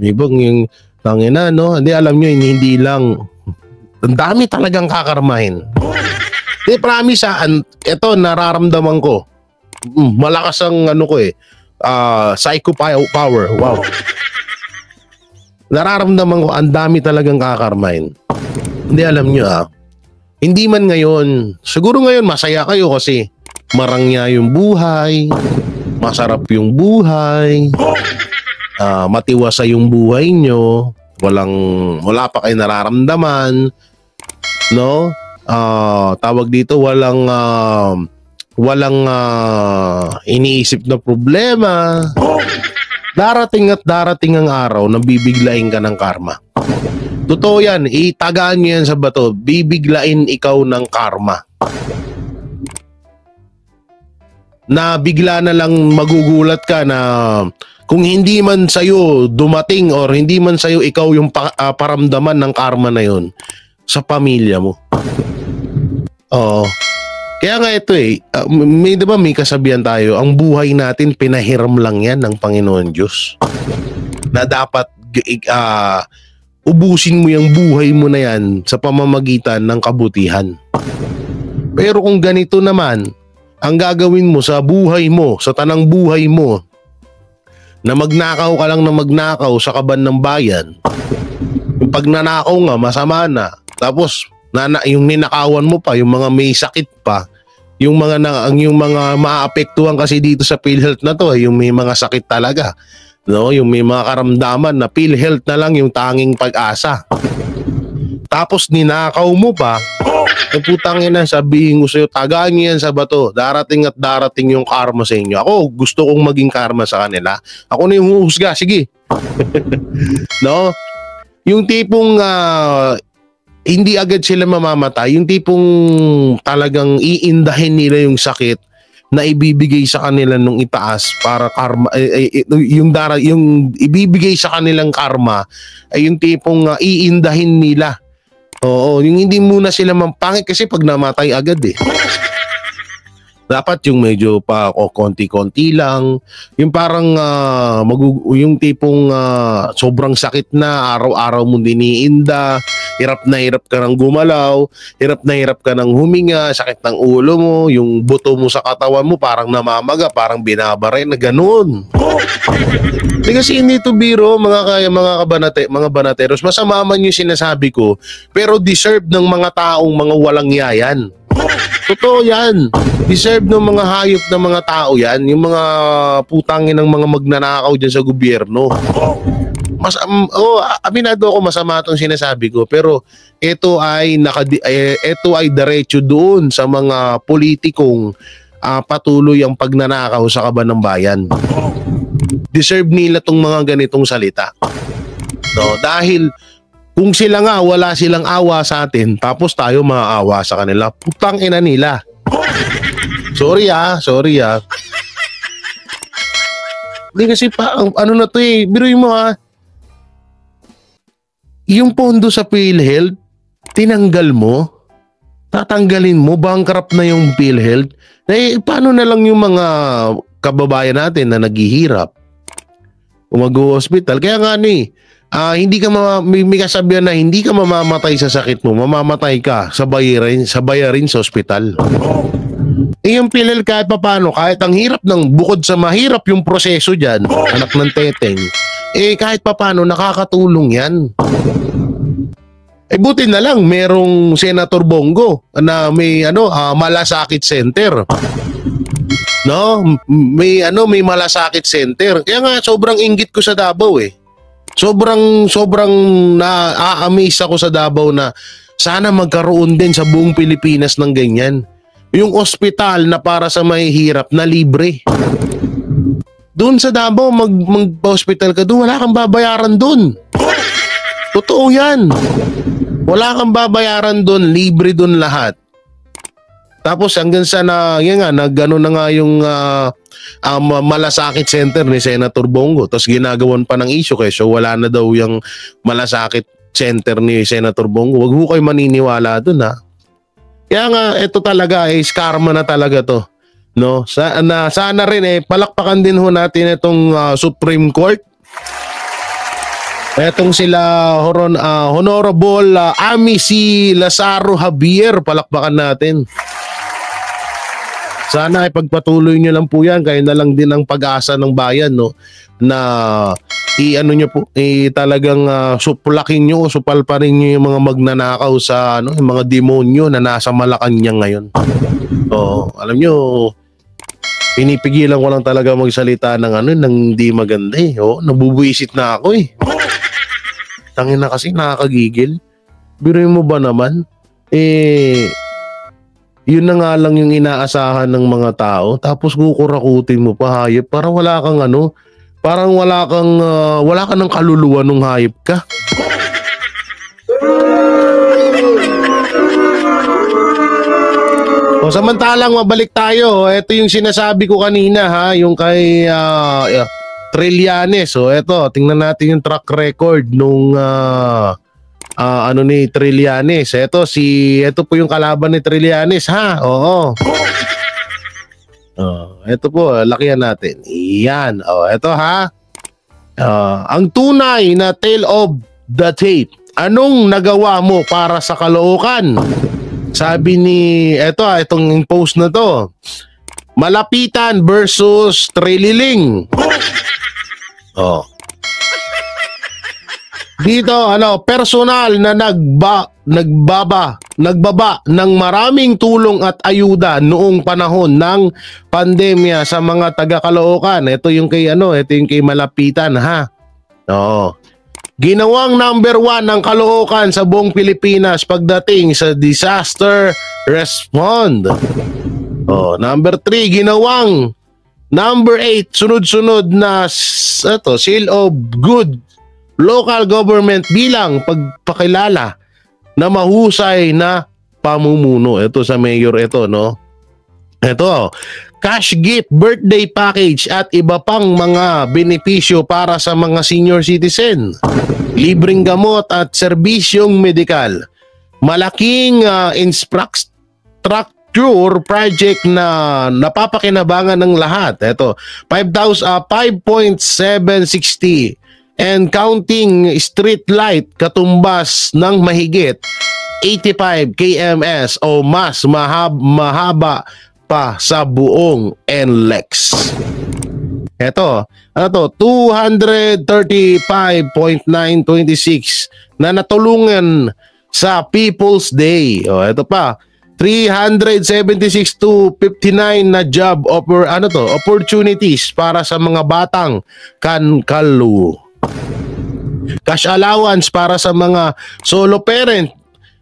Speaker 1: Ibang yung tangina, no? Hindi, alam nyo, hindi lang. Ang dami talagang kakarmahin. Hindi, promise ha, ito nararamdaman ko. Malakas ang ano ko eh. Psycho power. Wow. Nararamdaman ko, ang dami talagang kakarmahin. Hindi, alam nyo ha. Hindi man ngayon, siguro ngayon masaya kayo kasi marangya yung buhay, masarap yung buhay, matiwasa yung buhay nyo, wala pa kayo nararamdaman, no? Tawag dito, walang iniisip na problema. Darating at darating ang araw na bibiglain ka ng karma. Totoo yan, itagaan nyo yan sa bato, bibiglain ikaw ng karma. Na bigla na lang magugulat ka na kung hindi man sa'yo dumating or hindi man sa'yo ikaw yung paramdaman ng karma na yun sa pamilya mo. Oo. Kaya nga ito eh, diba may kasabihan tayo, ang buhay natin pinahiram lang yan ng Panginoon Diyos. Na dapat ubusin mo yung buhay mo na yan sa pamamagitan ng kabutihan. Pero kung ganito naman, ang gagawin mo sa buhay mo, sa tanang buhay mo, na magnakaw ka lang na magnakaw sa kaban ng bayan, yung pagnanakaw nga, masama na. Tapos, yung ninakawan mo pa, yung mga may sakit pa, yung mga maapektuhan kasi dito sa PhilHealth na to, yung may mga sakit talaga. No, yung may mga karamdaman na PhilHealth na lang yung tanging pag-asa. Tapos ninakaw mo pa, putang ina, sabihin ko sa'yo, tagaan nyo yan sa bato. Darating at darating yung karma sa inyo. Ako, gusto kong maging karma sa kanila. Ako na yung huhusga, sige. No? yung tipong hindi agad sila mamamatay, yung tipong talagang iindahin nila yung sakit na ibibigay sa kanila nung itaas para karma, yung ibibigay sa kanilang karma ay yung tipong iindahin nila. Oo, yung hindi muna sila mampangit kasi pag namatay agad dapat yung medyo pa konti-konti lang, yung parang yung tipong sobrang sakit na, araw-araw mo diniinda, hirap na hirap ka ng gumalaw, hirap na hirap ka ng huminga, sakit ng ulo mo, yung buto mo sa katawan mo parang namamaga, parang binabare na ganun. Hindi kasi hindi to biro, mga banateros, masama man yung sinasabi ko, pero deserve ng mga taong mga walang yayan. Totoo yan. Deserve ng mga hayop na mga tao yan. Yung mga putangin ng mga magnanakaw dyan sa gobyerno. Aminado ako masama itong sinasabi ko. Pero ito ay diretso doon sa mga politikong patuloy ang pagnanakaw sa kaban ng bayan. Deserve nila itong mga ganitong salita. No, dahil kung sila nga wala silang awa sa atin, tapos tayo maaawa sa kanila, putang ina nila. Sorry. Hindi kasi ano na to biruin mo yung pondo sa PhilHealth, tinanggal mo, tatanggalin mo, bankrupt na yung PhilHealth. Paano na lang yung mga kababayan natin na naghihirap? Mag-hospital. Kaya nga hindi ka may kasabihan na hindi ka mamamatay sa sakit mo, mamamatay ka sa bayarin sa ospital. Yung PhilHealth kahit paano, kahit ang hirap bukod sa mahirap yung proseso dyan, anak ng teteng, kahit paano nakakatulong yan. Buti na lang merong Senator Bongo na may malasakit center. No, may malasakit center. Kaya nga sobrang inggit ko sa Davao Sobrang na-amaze ako sa Davao na sana magkaroon din sa buong Pilipinas ng ganyan. Yung ospital na para sa mahihirap na libre. Doon sa Davao, magpa-hospital ka doon, wala kang babayaran doon. Totoo yan. Wala kang babayaran doon, libre doon lahat. Tapos hanggang sa nagano na nga yung malasakit center ni Senator Bongo. Tapos ginagawan pa ng issue kasi wala na daw yung malasakit center ni Senator Bongo. Wag ho kayo maniniwala dun Kaya nga ito talaga karma na talaga to. No? Sana rin palakpakan din ho natin itong Supreme Court. Etong sila Honorable Amici Lazaro Javier, palakpakan natin. Sana ipagpatuloy nyo lang po yan. Kayo na lang din ang pag-asa ng bayan, no? Na talagang suplakin nyo, supalparin nyo yung mga magnanakaw sa yung mga demonyo na nasa Malacanang ngayon. Alam nyo, pinipigilan ko lang talaga magsalita ng ng di maganda nabubuisit na ako Tangin na kasi nakakagigil. Biruin mo ba naman? Yun na nga lang yung inaasahan ng mga tao, tapos kukurakutin mo pa, hayop, para wala kang parang wala ka ng kaluluwa nung hayop ka. Samantalang mabalik tayo, ito yung sinasabi ko kanina yung kay Trillanes. Ito, tingnan natin yung track record nung ni Trillanes. Ito po yung kalaban ni Trillanes Oo. Ito po, lakihan natin. Iyan. Ito ang tunay na tale of the tape. Anong nagawa mo para sa Caloocan? Sabi ni itong post na to. Malapitan versus Trililing. Dito personal na nagbaba ng maraming tulong at ayuda noong panahon ng pandemya sa mga taga Caloocan. Ito yung kay Malapitan Ginawang number 1 ng Caloocan sa buong Pilipinas pagdating sa disaster response. Number 3, ginawang number 8 sunod-sunod na seal of good local government bilang pagpakilala na mahusay na pamumuno. Ito sa mayor ito, no? Ito, cash gift, birthday package at iba pang mga benepisyo para sa mga senior citizen. Libreng gamot at serbisyong medikal. Malaking infrastructure project na napapakinabangan ng lahat. Ito, 5.760 and counting street light katumbas ng mahigit 85 kms o mas mahaba pa sa buong NLEX. Ito, ano to? 235.926 na natulungan sa People's Day. O, ito pa. 376 to 59 na job opportunities para sa mga batang kankalu. Cash allowance para sa mga solo parent.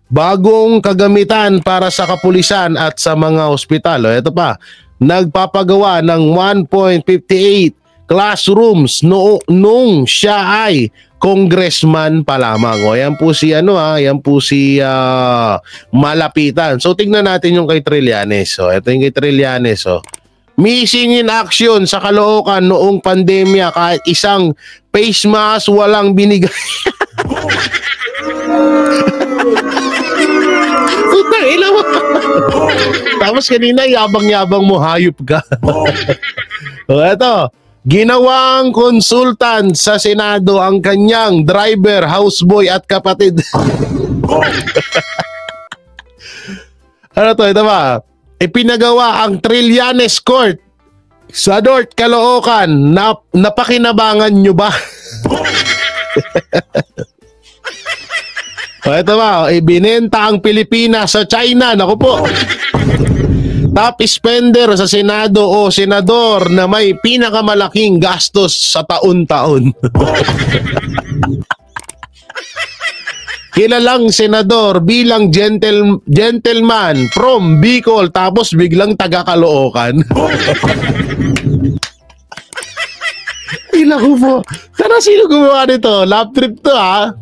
Speaker 1: Bagong kagamitan para sa kapulisan at sa mga ospital. O, ito pa, nagpapagawa ng 1.58 classrooms nung siya ay congressman pa lamang. O, yan po si Malapitan. So, tingnan natin yung kay Trillanes. O, ito yung kay Trillanes. O. Missing in action sa Caloocan noong pandemya, kahit isang face mask walang binigay. Tapos kanina yabang-yabang mo, hayop ka. O, eto, ginawang konsultant sa Senado ang kanyang driver, houseboy at kapatid. Ano to, ito ba? Ipinagawa ang Trillanes Court sa North Caloocan. Napakinabangan nyo ba? O, ito ba? Ibinenta ang Pilipinas sa China. Naku po. Top spender sa Senado o senador na may pinakamalaking gastos sa taon-taon. Kilalang senador bilang gentleman from Bicol tapos biglang taga-Caloocan. Ilang po. Sana sino gumawa nito? Love trip to, ha?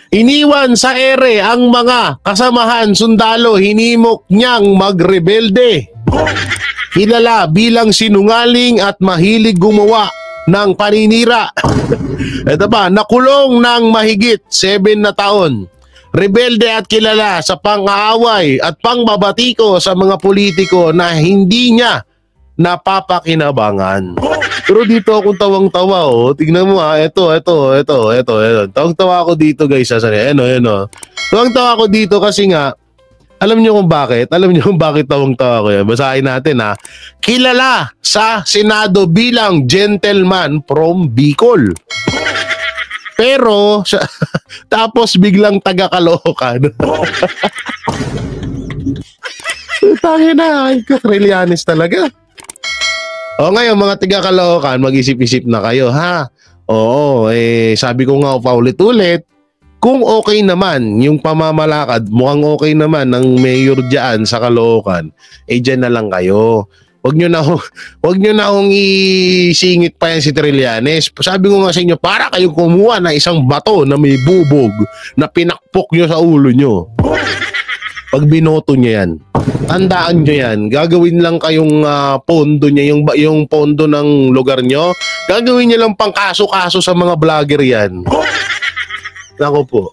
Speaker 1: Iniwan sa ere ang mga kasamahan sundalo, hinimok niyang magrebelde. Kilala bilang sinungaling at mahilig gumawa ng paninira. Ito pa, nakulong ng mahigit 7 na taon. Rebelde at kilala sa pang-aaway at pangbabatiko sa mga politiko na hindi niya napapakinabangan. Pero dito akong tawang-tawa, oh. Tignan mo, ha. Ito. Tawang-tawa ako dito, guys. Tawang-tawa ako dito kasi nga, alam niyo kung bakit? Alam niyo kung bakit tawang-tawa ko yan? Basahin natin, ha. Kilala sa Senado bilang gentleman from Bicol. Pero, tapos biglang taga-Caloocan. Tangin na, Trillanes talaga. O ngayon, mga taga-Caloocan, mag-isip-isip na kayo, ha? Oo, sabi ko nga paulit-ulit, kung okay naman yung pamamalakad, mukhang okay naman ng mayor dyan sa Caloocan, dyan na lang kayo. Huwag nyo na akong isingit pa yan si Trillanes. Sabi ko nga sa inyo, para kayong kumuha na isang bato na may bubog na pinakpok nyo sa ulo nyo. Pag binoto niya yan, tandaan nyo yan, gagawin lang kayong pondo niya, yung pondo ng lugar nyo, gagawin niya lang pang kaso-kaso sa mga vlogger yan. Nako po.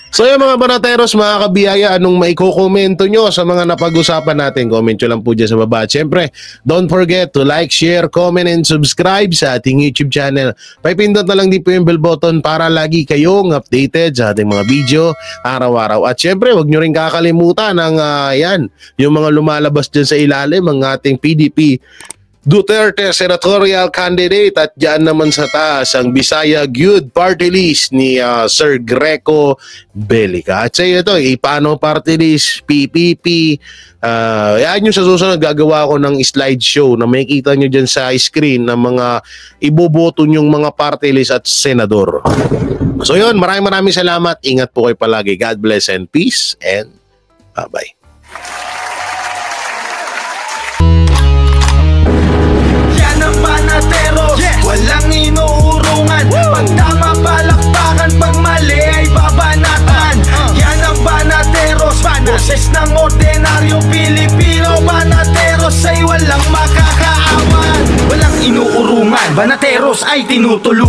Speaker 1: So yung mga banateros, mga kabiyaya, anong maiko-komento nyo sa mga napag-usapan natin? Comment nyo lang po dyan sa baba. At syempre, don't forget to like, share, comment, and subscribe sa ating YouTube channel. Paipindot na lang din po yung bell button para lagi kayong updated sa ating mga video araw-araw. At syempre, huwag nyo rin kakalimutan ang yung mga lumalabas dyan sa ilalim, ang ating PDP Duterte senatorial candidate, at dyan naman sa taas ang Bisaya Gyud party list ni Sir Greco Belica. At sa ito, paano party list, PPP, yan yung sa susunod gagawa ko ng slideshow na makikita nyo dyan sa screen ng mga iboboto nyong mga party list at senador. So yun, maraming salamat. Ingat po kayo palagi. God bless and peace and bye-bye. Walang inuuro.
Speaker 12: banateros ay tinutulungan.